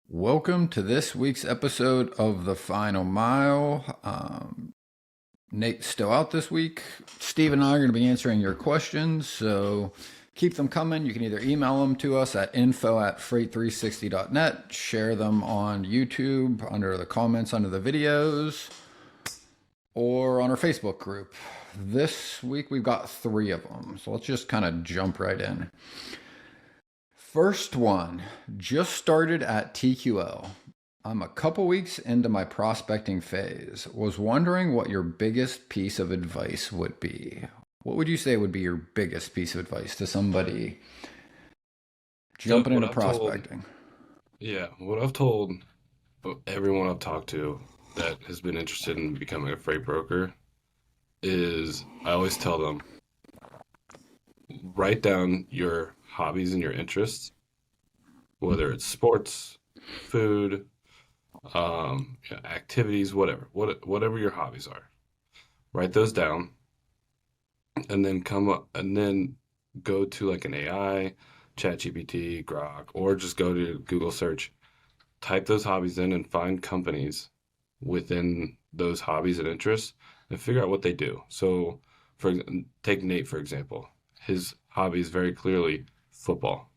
Welcome to this week's episode of The Final Mile. Nate's still out this week. Steve and I are going to be answering your questions, so keep them coming. You can either email them to us at info@freight360.net, share them on YouTube under the comments under the videos, or on our Facebook group. This week we've got 3 of them, so let's just kind of jump right in. First one, just started at TQL. I'm a couple weeks into my prospecting phase. Was wondering what your biggest piece of advice would be. What would you say would be your biggest piece of advice to somebody So jumping what into I've told, prospecting? what I've told everyone I've talked to that has been interested in becoming a freight broker is I always tell them, write down your hobbies and your interests, whether it's sports, food, activities, whatever your hobbies are. Write those down and then come up and then go to like an AI, ChatGPT, Grok, or just go to Google search, type those hobbies in and find companies within those hobbies and interests and figure out what they do. So, take Nate for example. His hobby is very clearly football.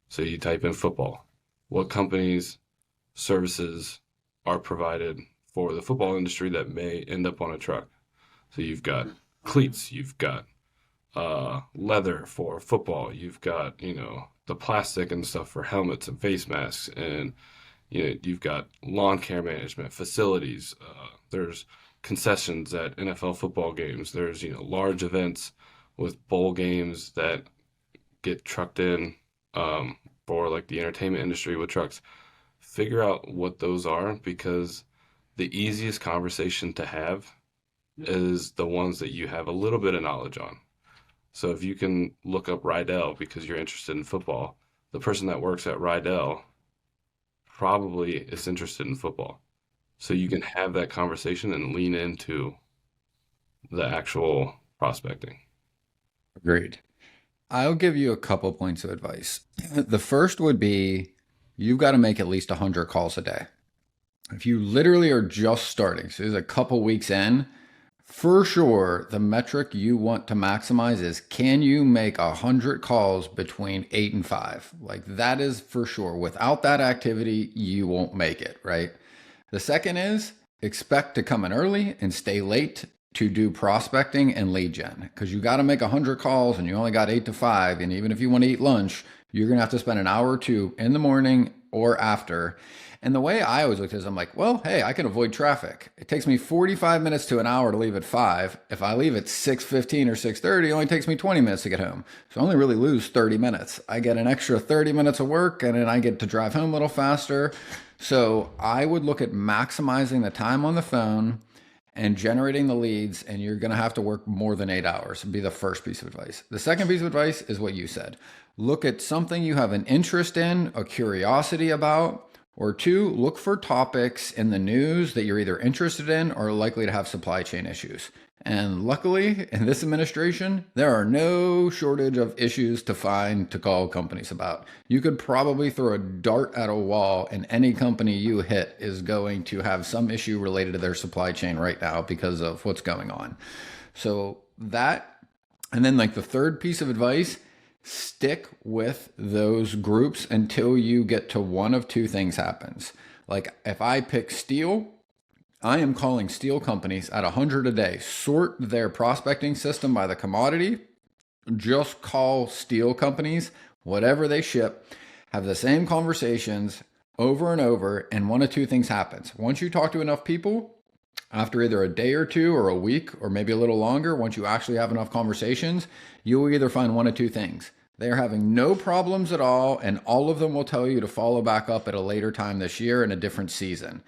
So you type in football. What companies, services are provided for the football industry that may end up on a truck? So you've got cleats, you've got leather for football, you've got, the plastic and stuff for helmets and face masks, and you've got lawn care management facilities. There's concessions at NFL football games. There's large events with bowl games that get trucked in for like the entertainment industry with trucks. Figure out what those are because the easiest conversation to have is the ones that you have a little bit of knowledge on. So if you can look up Rydell because you're interested in football, the person that works at Rydell probably is interested in football. So you can have that conversation and lean into the actual prospecting. Agreed. I'll give you a couple points of advice. The first would be you've got to make at least 100 calls a day. If you literally are just starting, so there's a couple weeks in, for sure, the metric you want to maximize is can you make 100 calls between 8 and 5? Like that is for sure. Without that activity, you won't make it, right? The second is expect to come in early and stay late to do prospecting and lead gen because you got to make 100 calls and you only got 8 to 5. And even if you want to eat lunch, you're going to have to spend an hour or two in the morning or after. And the way I always look at it is I'm like, well, hey, I can avoid traffic. It takes me 45 minutes to an hour to leave at 5. If I leave at 6:15 or 6:30, it only takes me 20 minutes to get home. So I only really lose 30 minutes. I get an extra 30 minutes of work and then I get to drive home a little faster. So I would look at maximizing the time on the phone and generating the leads, and you're going to have to work more than 8 hours. Would be the first piece of advice. The second piece of advice is what you said. Look at something you have an interest in, a curiosity about, or 2, look for topics in the news that you're either interested in or likely to have supply chain issues. And luckily, in this administration, there are no shortage of issues to find to call companies about. You could probably throw a dart at a wall, and any company you hit is going to have some issue related to their supply chain right now because of what's going on. So that, and then like the third piece of advice, stick with those groups until you get to one of 2 things happens. Like if I pick steel, I am calling steel companies at 100 a day. Sort their prospecting system by the commodity. Just call steel companies, whatever they ship, have the same conversations over and over, and one of 2 things happens. Once you talk to enough people, after either a day or 2 or a week or maybe a little longer, once you actually have enough conversations, you will either find one of 2 things. They are having no problems at all, and all of them will tell you to follow back up at a later time this year in a different season.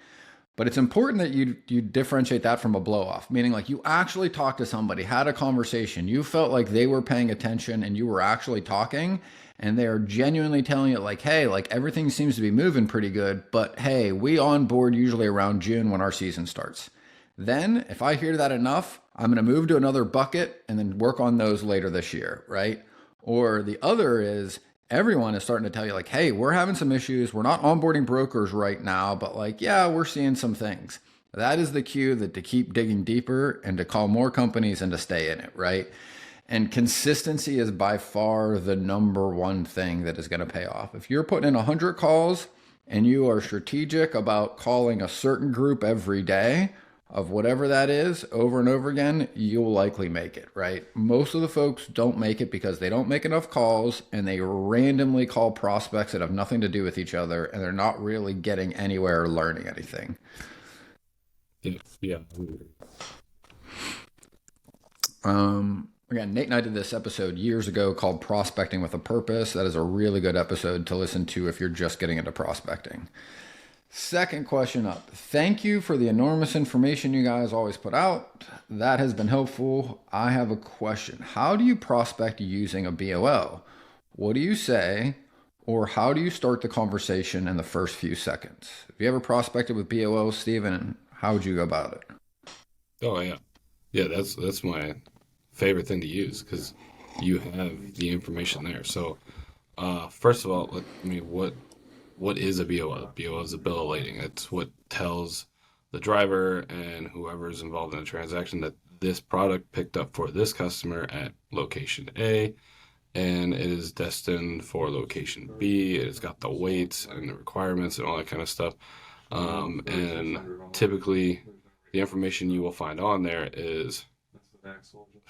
But it's important that you differentiate that from a blow off, meaning like you actually talked to somebody, had a conversation, you felt like they were paying attention and you were actually talking, and they're genuinely telling you like, hey, like everything seems to be moving pretty good, but hey, we on board usually around June when our season starts. Then, if I hear that enough, I'm going to move to another bucket and then work on those later this year, right? Or the other is everyone is starting to tell you like, hey, we're having some issues. We're not onboarding brokers right now, but like, yeah, we're seeing some things. That is the cue that to keep digging deeper and to call more companies and to stay in it, right? And consistency is by far the number one thing that is going to pay off. If you're putting in 100 calls and you are strategic about calling a certain group every day of whatever that is over and over again, you'll likely make it, right? Most of the folks don't make it because they don't make enough calls and they randomly call prospects that have nothing to do with each other and they're not really getting anywhere or learning anything. Yeah, yeah. Again, Nate and I did this episode years ago called Prospecting with a Purpose. That is a really good episode to listen to if you're just getting into prospecting. Second question up. Thank you for the enormous information you guys always put out. That has been helpful. I have a question. How do you prospect using a BOL? What do you say, or how do you start the conversation in the first few seconds? Have you ever prospected with BOL, Stephen? How would you go about it? Oh yeah, yeah. That's my favorite thing to use because you have the information there. So, first of all, what is a BOL? BOL is a bill of lading. It's what tells the driver and whoever is involved in the transaction that this product picked up for this customer at location A, and it is destined for location B. It's got the weights and the requirements and all that kind of stuff. And typically, the information you will find on there is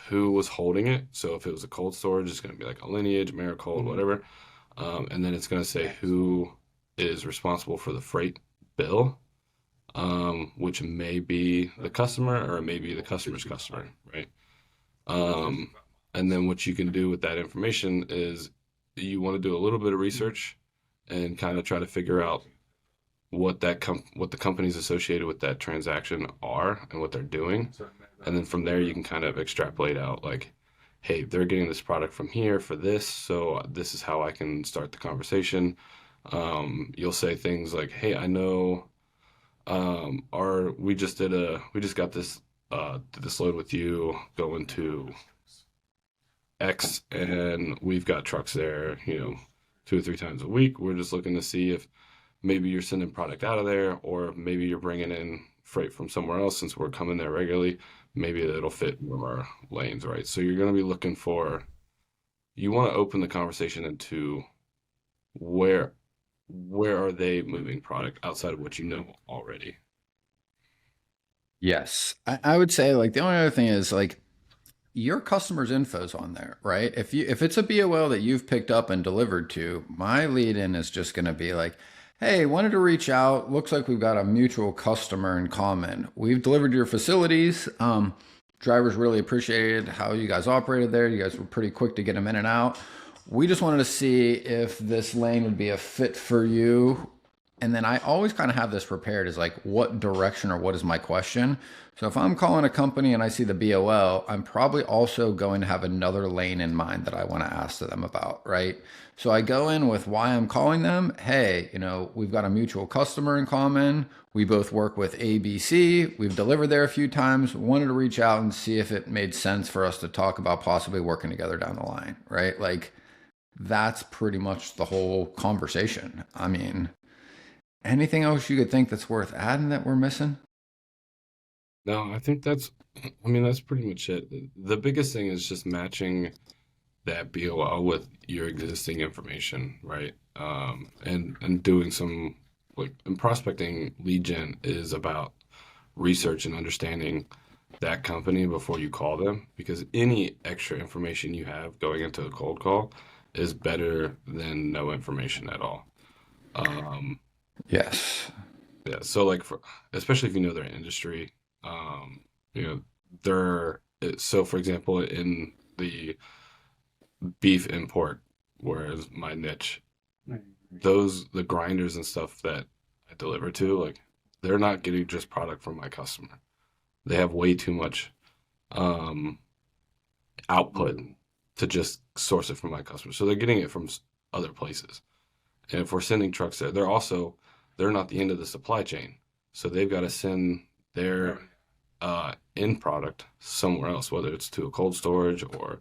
who was holding it. So if it was a cold storage, it's going to be like a Lineage, Americold, whatever. And then it's going to say who is responsible for the freight bill, which may be the customer or it may be the customer's customer, right? Um, and then what you can do with that information is you want to do a little bit of research and kind of try to figure out what the companies associated with that transaction are and what they're doing. And then from there you can kind of extrapolate out like, hey, they're getting this product from here for this, so this is how I can start the conversation. You'll say things like, hey, I know our we just got this did this load with you going to X and we've got trucks there, 2 or 3 times a week. We're just looking to see if maybe you're sending product out of there, or maybe you're bringing in freight from somewhere else since we're coming there regularly. Maybe it'll fit one of our lanes, right? So you're going to be looking for, you want to open the conversation into where where are they moving product outside of what you know already? Yes. I would say like the only other thing is like your customer's info's on there, right? If it's a BOL that you've picked up and delivered to, my lead in is just going to be like, "Hey, wanted to reach out. Looks like we've got a mutual customer in common. We've delivered to your facilities. Drivers really appreciated how you guys operated there. You guys were pretty quick to get them in and out. We just wanted to see if this lane would be a fit for you." And then I always kind of have this prepared as like, what direction or what is my question? So if I'm calling a company and I see the BOL, I'm probably also going to have another lane in mind that I want to ask to them about, right? So I go in with why I'm calling them. Hey, we've got a mutual customer in common. We both work with ABC. We've delivered there a few times. Wanted to reach out and see if it made sense for us to talk about possibly working together down the line, right? Like that's pretty much the whole conversation. I mean, anything else you could think that's worth adding that we're missing? No, I think I mean, that's pretty much it. The biggest thing is just matching that BOL with your existing information, right? And doing some and prospecting lead gen is about research and understanding that company before you call them because any extra information you have going into a cold call is better than no information at all. Um, Yes. yeah, so especially if you know their industry, um, you know, so for example, in the beef import, whereas my niche, the grinders and stuff that I deliver to, like they're not getting just product from my customer. They have way too much um, output to just source it from my customer. So they're getting it from other places. And if we're sending trucks there, they're not the end of the supply chain. So they've got to send their end product somewhere else, whether it's to a cold storage or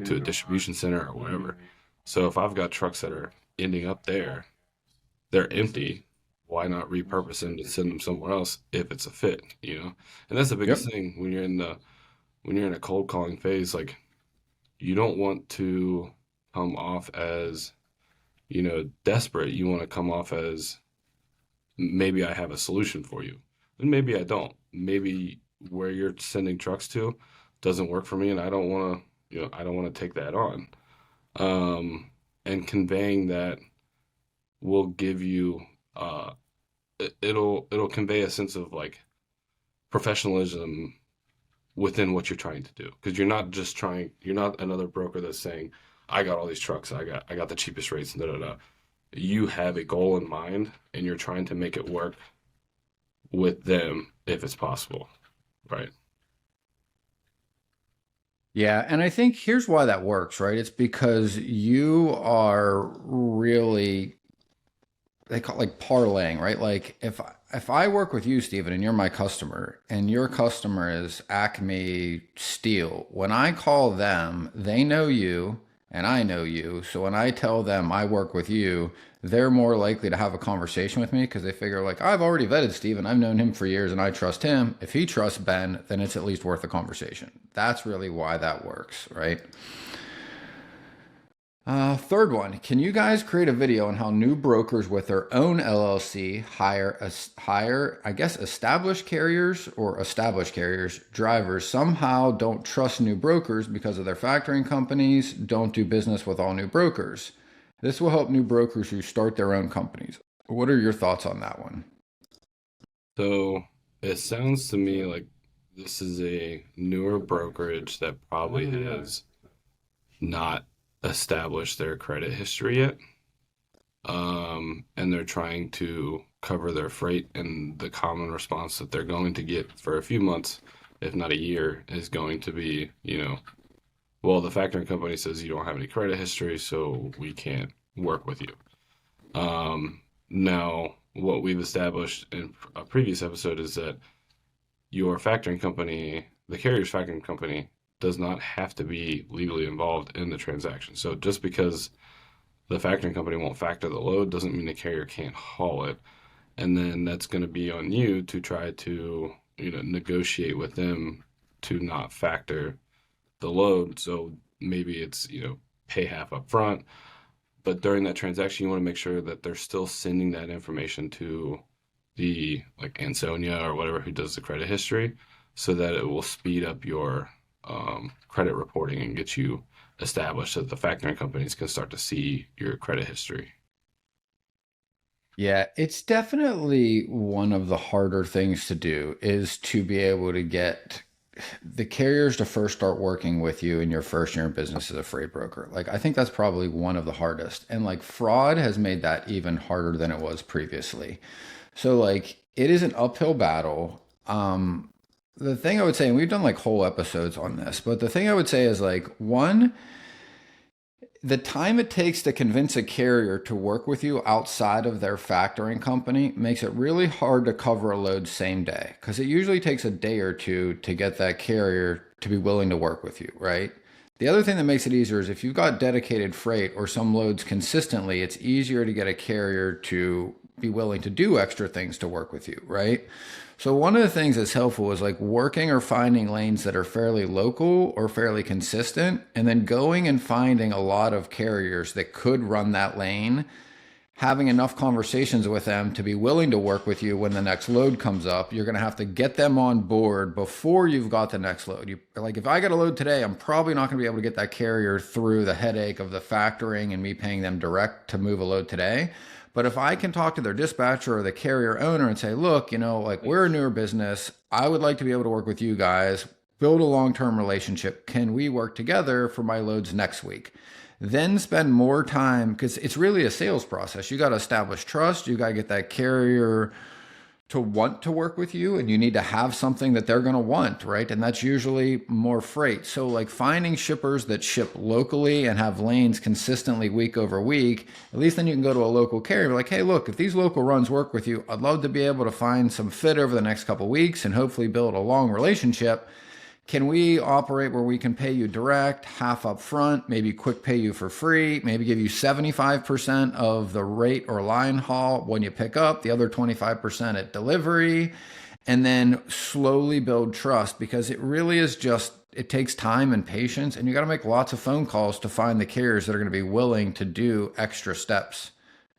to a distribution center or whatever. So if I've got trucks that are ending up there, they're empty. Why not repurpose them to send them somewhere else if it's a fit, you know? And that's the biggest Yep. thing when you're in a cold calling phase, like you don't want to come off as, desperate. You want to come off as maybe I have a solution for you. And maybe I don't. Maybe where you're sending trucks to doesn't work for me and I don't want to, I don't want to take that on. Um, and conveying that will give you it'll convey a sense of like professionalism within what you're trying to do because you're not another broker that's saying I got all these trucks, I got the cheapest rates, da da da. You have a goal in mind and you're trying to make it work with them if it's possible, right? Yeah, and I think here's why that works, right? It's because you are really, they call it like parlaying, right? Like if I work with you, Stephen, and you're my customer, and your customer is Acme Steel, when I call them, they know you and I know you. So when I tell them I work with you, they're more likely to have a conversation with me because they figure like I've already vetted Stephen, I've known him for years, and I trust him. If he trusts Ben, then it's at least worth a conversation. That's really why that works, right? Third one, can you guys create a video on how new brokers with their own LLC hire, I guess, established carriers, drivers somehow don't trust new brokers because of their factoring companies, don't do business with all new brokers. This will help new brokers who start their own companies. What are your thoughts on that one? So it sounds to me like this is a newer brokerage that probably has not established their credit history yet. And they're trying to cover their freight, and the common response that they're going to get for a few months, if not a year, is going to be, well, the factoring company says you don't have any credit history, so we can't work with you. Now, what we've established in a previous episode is that your factoring company, the carrier's factoring company, does not have to be legally involved in the transaction. So just because the factoring company won't factor the load doesn't mean the carrier can't haul it. And then that's going to be on you to try to, negotiate with them to not factor the load. So maybe it's, pay half up front, but during that transaction, you want to make sure that they're still sending that information to the like Ansonia or whatever who does the credit history so that it will speed up your credit reporting and get you established so that the factoring companies can start to see your credit history. Yeah, it's definitely one of the harder things to do is to be able to get the carriers to first start working with you in your first year in business as a freight broker. Like, I think that's probably one of the hardest. And like fraud has made that even harder than it was previously. So, like, it is an uphill battle. The thing I would say, and we've done like whole episodes on this, but the thing I would say is like, one, the time it takes to convince a carrier to work with you outside of their factoring company makes it really hard to cover a load same day because it usually takes a day or two to get that carrier to be willing to work with you, right? The other thing that makes it easier is if you've got dedicated freight or some loads consistently, it's easier to get a carrier to be willing to do extra things to work with you, right? So one of the things that's helpful is like working or finding lanes that are fairly local or fairly consistent, and then going and finding a lot of carriers that could run that lane, having enough conversations with them to be willing to work with you when the next load comes up. You're going to have to get them on board before you've got the next load. You like if I get a load today, I'm probably not going to be able to get that carrier through the headache of the factoring and me paying them direct to move a load today. But if I can talk to their dispatcher or the carrier owner and say, look, like we're a newer business, I would like to be able to work with you guys, build a long-term relationship. Can we work together for my loads next week? Then spend more time because it's really a sales process. You got to establish trust. You got to get that carrier to want to work with you, and you need to have something that they're going to want, right? And that's usually more freight. So like finding shippers that ship locally and have lanes consistently week over week, at least then you can go to a local carrier like, hey, look, if these local runs work with you, I'd love to be able to find some fit over the next couple of weeks and hopefully build a long relationship. can we operate where we can pay you direct, half up front, maybe quick pay you for free, maybe give you 75% of the rate or line haul when you pick up, the other 25% at delivery, and then slowly build trust, because it really is just, it takes time and patience, and you got to make lots of phone calls to find the carriers that are going to be willing to do extra steps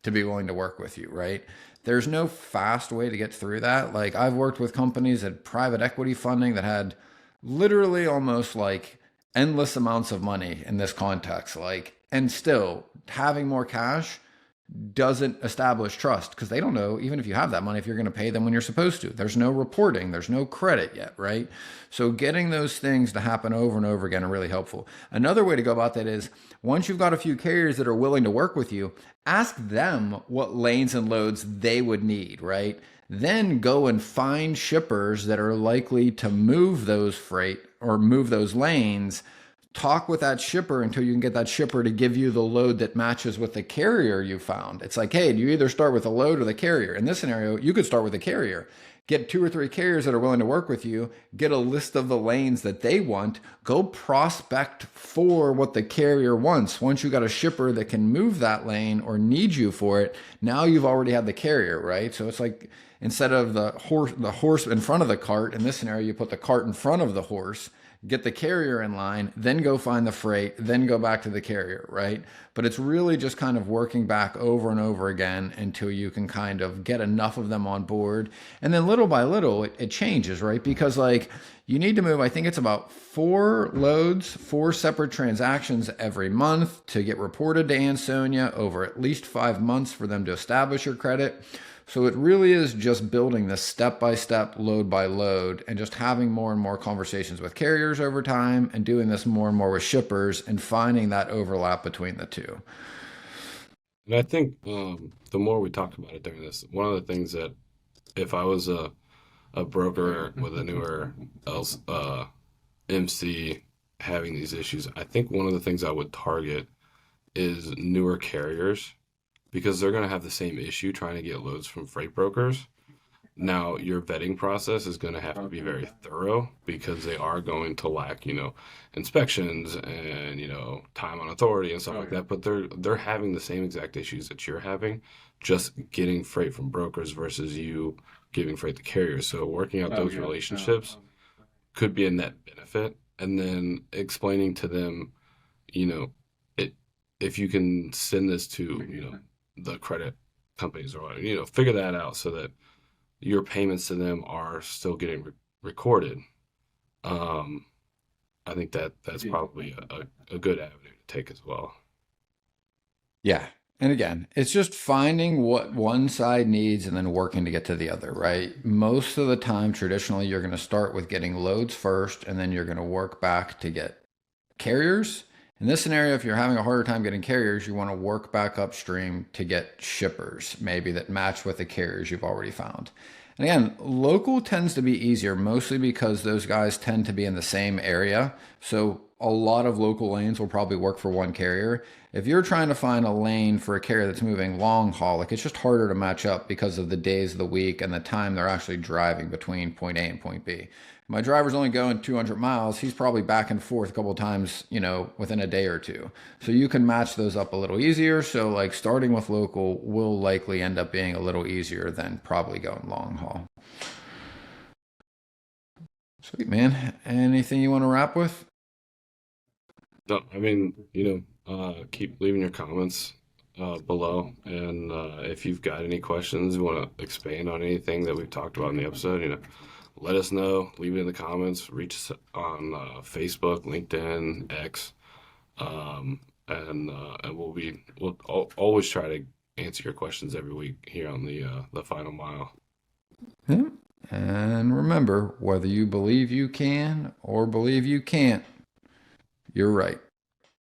to be willing to work with you, right? There's no fast way to get through that. Like, I've worked with companies at private equity funding that had literally almost like endless amounts of money in this context, like, and still having more cash doesn't establish trust, because they don't know, even if you have that money, if you're going to pay them when you're supposed to. There's no reporting, there's no credit yet, right? So getting those things to happen over and over again are really helpful. Another way to go about that is, once you've got a few carriers that are willing to work with you, ask them what lanes and loads they would need, right? Then go and find shippers that are likely to move those freight or move those lanes. Talk with that shipper until you can get that shipper to give you the load that matches with the carrier you found. It's like, hey, do you either start with a load or the carrier? In this scenario, you could start with a carrier. Get 2 or 3 carriers that are willing to work with you, get a list of the lanes that they want, go prospect for what the carrier wants. Once you got a shipper that can move that lane or need you for it, now you've already had the carrier, right? So it's like, instead of the horse in front of the cart, in this scenario, you put the cart in front of the horse, get the carrier in line, then go find the freight, then go back to the carrier, right? But it's really just kind of working back over and over again until you can kind of get enough of them on board. And then little by little, it changes, right? Because like, you need to move, I think it's about 4 loads, 4 separate transactions every month to get reported to Ansonia over at least 5 months for them to establish your credit. So it really is just building this step by step, load by load, and just having more and more conversations with carriers over time, and doing this more and more with shippers, and finding that overlap between the two. And I think the more we talk about it during this, one of the things that if I was a broker with a newer MC having these issues, I think one of the things I would target is newer carriers, because they're going to have the same issue trying to get loads from freight brokers. Now, your vetting process is going to have to be very thorough, because they are going to lack, inspections and, time on authority and stuff like that. But they're having the same exact issues that you're having, just getting freight from brokers versus you giving freight to carriers. So working out those relationships could be a net benefit. And then explaining to them, you know, it if you can send this to, the credit companies or whatever, figure that out so that your payments to them are still getting recorded. Um, I think that's probably a good avenue to take as well. Yeah. And again, it's just finding what one side needs and then working to get to the other, right? Most of the time, traditionally, you're going to start with getting loads first, and then you're going to work back to get carriers. In this scenario, if you're having a harder time getting carriers, you want to work back upstream to get shippers, maybe that match with the carriers you've already found. And again, local tends to be easier, mostly because those guys tend to be in the same area. So a lot of local lanes will probably work for one carrier. If you're trying to find a lane for a carrier that's moving long haul, like, it's just harder to match up because of the days of the week and the time they're actually driving between point A and point B. My driver's only going 200 miles. He's probably back and forth a couple of times, within a day or two. So you can match those up a little easier. So like, starting with local will likely end up being a little easier than probably going long haul. Sweet, man. Anything you want to wrap with? No, I mean, keep leaving your comments below, and if you've got any questions, you want to expand on anything that we've talked about in the episode, let us know. Leave it in the comments. Reach us on Facebook, LinkedIn, X, and we'll always try to answer your questions every week here on the Final Mile. Yeah. And remember, whether you believe you can or believe you can't, you're right.